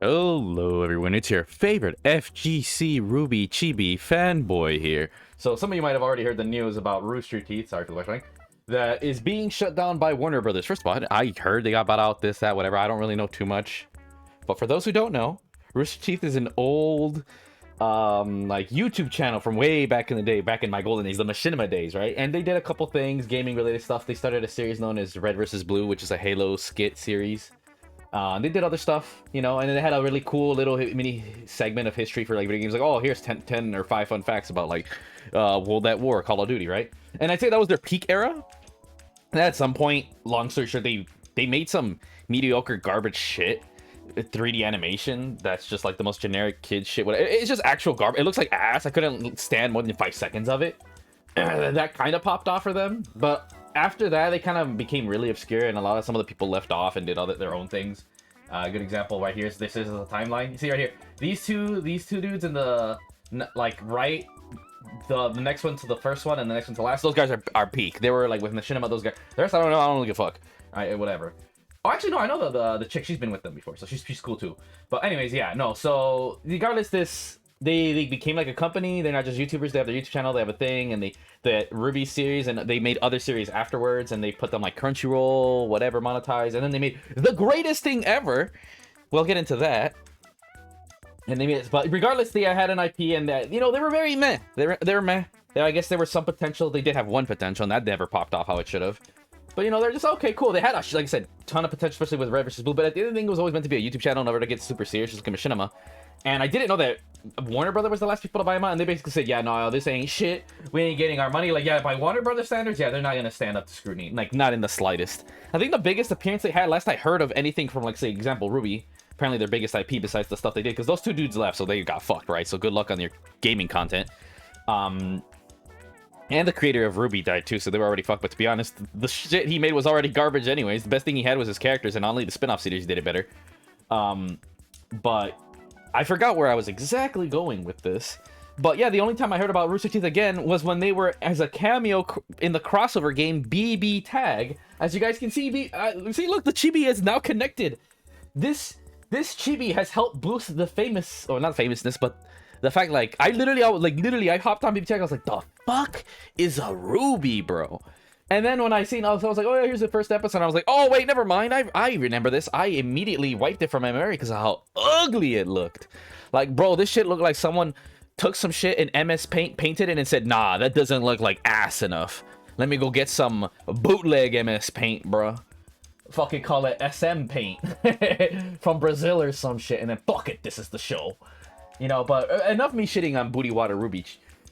Hello everyone, it's your favorite FGC Ruby Chibi fanboy here. So some of you might have already heard the news about Rooster Teeth, sorry for the questioning, that is being shut down by Warner Brothers. First of all, I heard they got bought out, this, that, whatever. I don't really know too much. But for those who don't know, Rooster Teeth is an old like YouTube channel from way back in the day, back in my golden days, the machinima days, right? And they did a couple things, gaming related stuff. They started a series known as Red vs. Blue, which is a Halo skit series. They did other stuff, you know, and they had a really cool little mini segment of history for like video games. Like, oh, here's 10 or 5 fun facts about like World at War, Call of Duty, right? And I'd say that was their peak era. And at some point, long story short, they made some mediocre garbage shit. 3D animation that's just like the most generic kid shit. It's just actual garbage. It looks like ass. I couldn't stand more than 5 seconds of it. That kind of popped off for them, but after that they kind of became really obscure, and some of the people left off and did their own things. A good example right here is this is a timeline. You see right here, these two dudes in the right, the next one to the first one and the next one to the last. Those guys are peak. They were like with machinima. Those guys. The rest I don't know. I don't really give a fuck. All right, whatever. Oh, actually, no, I know the chick. She's been with them before, so she's cool too. But anyways, yeah, no. So regardless, they became like a company. They're not just YouTubers. They have their YouTube channel. They have a thing, and the Ruby series, and they made other series afterwards, and they put them like Crunchyroll, whatever, monetized, and then they made the greatest thing ever. We'll get into that. And they made it, but regardless, they had an IP, and that, you know, they were very meh. They're meh. I guess there was some potential. They did have one potential, and that never popped off how it should have. But, you know, they're just, okay, cool. They had, like I said, ton of potential, especially with Red vs. Blue. But at the end of the thing, it was always meant to be a YouTube channel, never to get super serious, just like a machinima. And I didn't know that Warner Brothers was the last people to buy them out. And they basically said, yeah, no, this ain't shit. We ain't getting our money. Like, yeah, by Warner Brothers standards, yeah, they're not going to stand up to scrutiny. Like, not in the slightest. I think the biggest appearance they had, last I heard of anything from, like, say, example, Ruby, apparently their biggest IP besides the stuff they did, because those two dudes left, so they got fucked, right? So good luck on your gaming content. And the creator of Ruby died too, so they were already fucked. But to be honest, the shit he made was already garbage anyways. The best thing he had was his characters, and only the spin-off series did it better. But I forgot where I was exactly going with this. But yeah, the only time I heard about Rooster Teeth again was when they were as a cameo in the crossover game BB Tag. As you guys can see, see, look, the chibi is now connected. This chibi has helped boost the famous, or not famousness, but the fact, like, I hopped on BB Tag. I was like, the fuck is a Ruby, bro? And then when I was like, oh yeah, here's the first episode. I was like, oh wait, never mind. I remember this. I immediately wiped it from my memory because of how ugly it looked. Like, bro, this shit looked like someone took some shit in MS Paint, painted it, and said, nah, that doesn't look like ass enough. Let me go get some bootleg MS Paint, bro. Fucking call it SM Paint from Brazil or some shit, and then fuck it, this is the show. You know, but enough me shitting on Booty Water Ruby.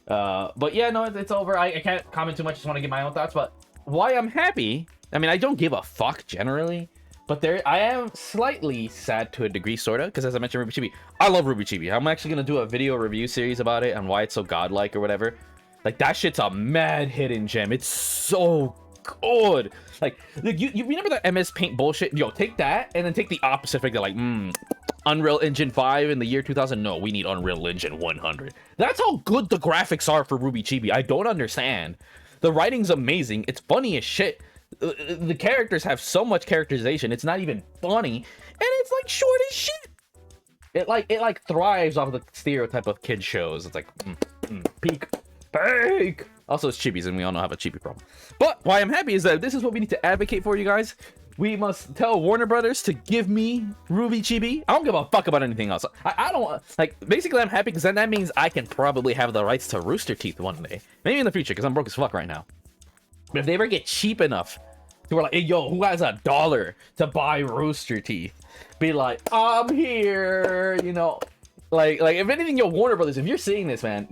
But yeah, no, it's over. I can't comment too much. Just want to give my own thoughts. But why I'm happy, I mean, I don't give a fuck generally, but I am slightly sad to a degree, sort of, because as I mentioned, Ruby Chibi, I love Ruby Chibi. I'm actually going to do a video review series about it and why it's so godlike or whatever. Like, that shit's a mad hidden gem. It's so good. Like you remember that MS Paint bullshit? Yo, take that and then take the opposite figure, like, Unreal Engine 5 in the year 2000. No, we need Unreal Engine 100. That's how good the graphics are for Ruby Chibi. I don't understand. The writing's amazing. It's funny as shit. The characters have so much characterization. It's not even funny, and it's like short as shit. It like thrives off of the stereotype of kid shows. It's like peak. Also, it's chibis, and we all know I have a chibi problem. But why I'm happy is that this is what we need to advocate for, you guys. We must tell Warner Brothers to give me Ruby Chibi. I don't give a fuck about anything else. I don't, like, basically I'm happy because then that means I can probably have the rights to Rooster Teeth one day. Maybe in the future, because I'm broke as fuck right now. But if they ever get cheap enough to where, like, hey, yo, who has $1 to buy Rooster Teeth? Be like, I'm here, you know. Like if anything, yo, Warner Brothers, if you're seeing this, man,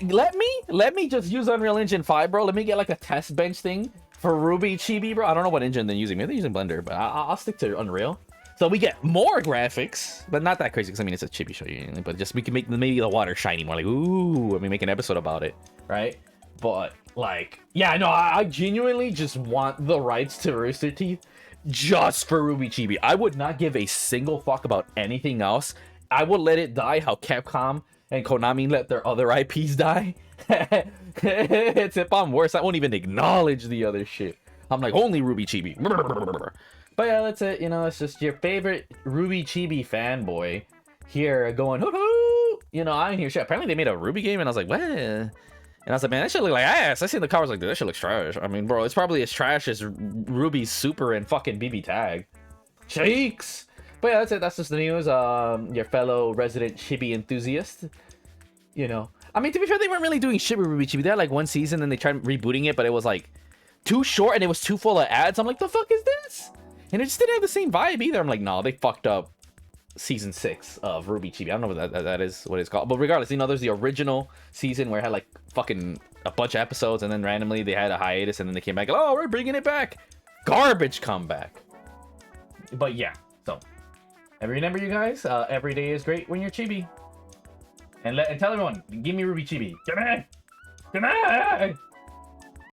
let me just use Unreal Engine 5, bro. Let me get like a test bench thing for Ruby Chibi, bro. I don't know what engine they're using. Maybe they're using Blender, but I'll stick to Unreal. So we get more graphics, but not that crazy because I mean it's a chibi show, but just we can make maybe the water shiny more. Like, ooh, and we make an episode about it, right? But like, yeah, no, I genuinely just want the rights to Rooster Teeth just for Ruby Chibi. I would not give a single fuck about anything else. I would let it die how Capcom and Konami let their other IPs die. It's if I'm worse, I won't even acknowledge the other shit. I'm like, only Ruby Chibi. But yeah, that's it. You know, it's just your favorite Ruby Chibi fanboy here going, hoo hoo. You know, I didn't hear shit. Apparently they made a Ruby game, and I was like, what? And I was like, man, that shit look like ass. I seen the covers like, that shit looks trash. I mean, bro, it's probably as trash as Ruby's Super and fucking BB Tag. Shakes! But yeah, that's it. That's just the news. Your fellow resident Chibi enthusiast. You know. I mean, to be fair, they weren't really doing shit with Ruby Chibi. They had like one season, and they tried rebooting it, but it was like too short, and it was too full of ads. I'm like, the fuck is this? And it just didn't have the same vibe either. I'm like, no, they fucked up season 6 of Ruby Chibi. I don't know what that is, what it's called. But regardless, you know, there's the original season where it had like fucking a bunch of episodes, and then randomly they had a hiatus, and then they came back. Oh, we're bringing it back. Garbage comeback. But yeah, so remember, you guys, every day is great when you're Chibi. And tell everyone, give me Ruby Chibi. Come on! Come on!